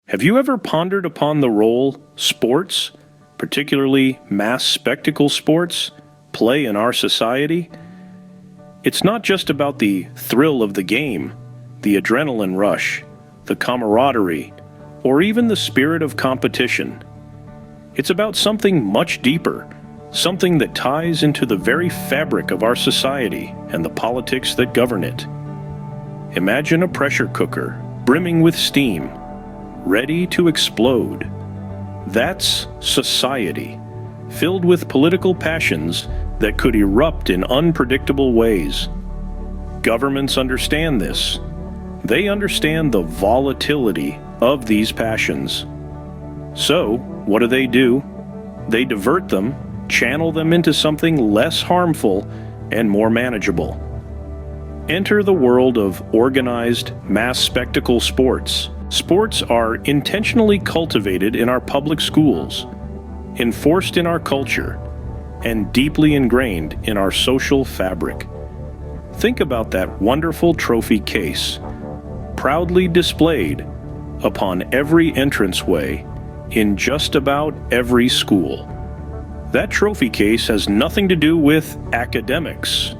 Have you ever pondered upon the role sports, particularly mass spectacle sports, play in our society? It's not just about the thrill of the game, the adrenaline rush, the camaraderie, or even the spirit of competition. It's about something much deeper, something that ties into the very fabric of our society and the politics that govern it. Imagine a pressure cooker brimming with steam, ready to explode. That's society, filled with political passions that could erupt in unpredictable ways. Governments understand this. They understand the volatility of these passions. So, what do? They divert them, channel them into something less harmful and more manageable. Enter the world of organized mass spectacle sports. Sports are intentionally cultivated in our public schools, enforced in our culture, and deeply ingrained in our social fabric. Think about that wonderful trophy case, proudly displayed upon every entranceway in just about every school. That trophy case has nothing to do with academics.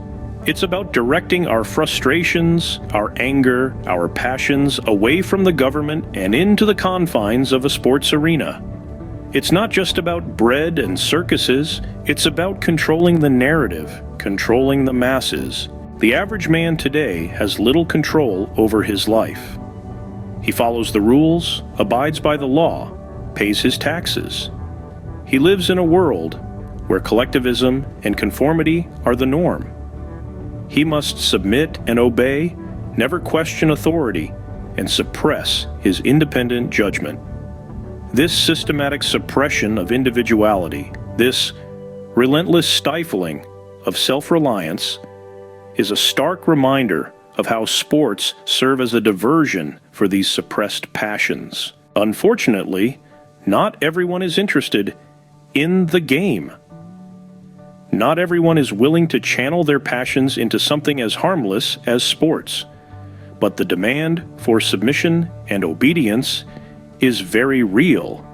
It's about directing our frustrations, our anger, our passions away from the government and into the confines of a sports arena. It's not just about bread and circuses, it's about controlling the narrative, controlling the masses. The average man today has little control over his life. He follows the rules, abides by the law, pays his taxes. He lives in a world where collectivism and conformity are the norm. He must submit and obey, never question authority, and suppress his independent judgment. This systematic suppression of individuality, this relentless stifling of self-reliance, is a stark reminder of how sports serve as a diversion for these suppressed passions. Unfortunately, not everyone is interested in the game. Not everyone is willing to channel their passions into something as harmless as sports. But the demand for submission and obedience is very real.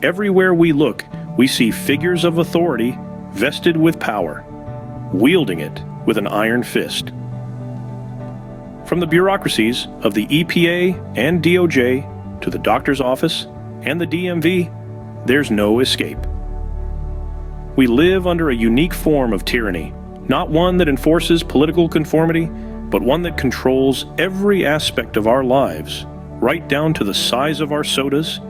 Everywhere we look, we see figures of authority vested with power, wielding it with an iron fist. From the bureaucracies of the EPA and DOJ to the doctor's office and the DMV, there's no escape. We live under a unique form of tyranny, not one that enforces political conformity, but one that controls every aspect of our lives, right down to the size of our sodas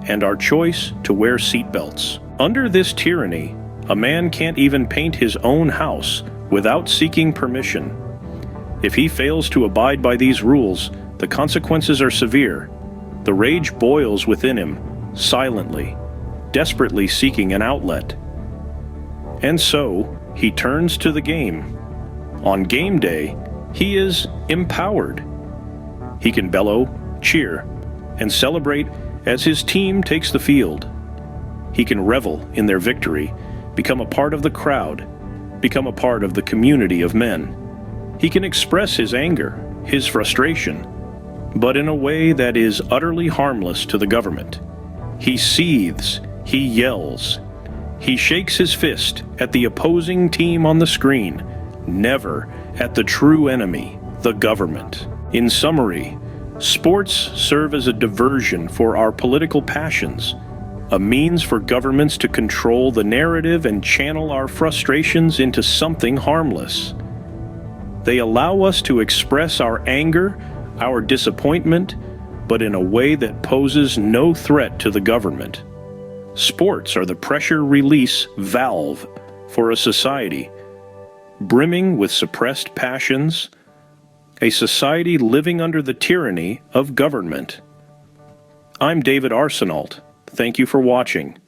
and our choice to wear seatbelts. Under this tyranny, a man can't even paint his own house without seeking permission. If he fails to abide by these rules, the consequences are severe. The rage boils within him, silently, desperately seeking an outlet. And so, he turns to the game. On game day, he is empowered. He can bellow, cheer, and celebrate as his team takes the field. He can revel in their victory, become a part of the crowd, become a part of the community of men. He can express his anger, his frustration, but in a way that is utterly harmless to the government. He seethes, he yells, he shakes his fist at the opposing team on the screen, never at the true enemy, the government. In summary, sports serve as a diversion for our political passions, a means for governments to control the narrative and channel our frustrations into something harmless. They allow us to express our anger, our disappointment, but in a way that poses no threat to the government. Sports are the pressure release valve for a society brimming with suppressed passions, a society living under the tyranny of government. I'm David Arsenault. Thank you for watching.